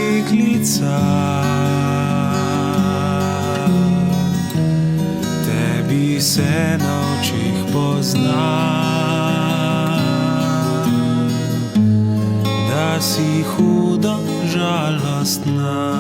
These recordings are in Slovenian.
deklica, tebi se na očih pozna, da si hudo žalostna.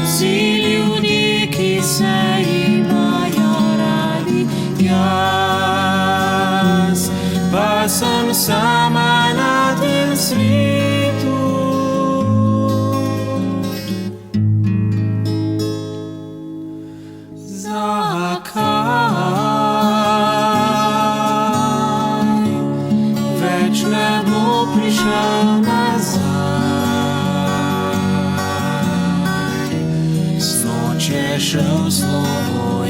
Vsi ljudje, ki se imajo radi, jaz pa sem sama na tem svetu. Zakaj več ne bo prišel nazaj? Je šel slovo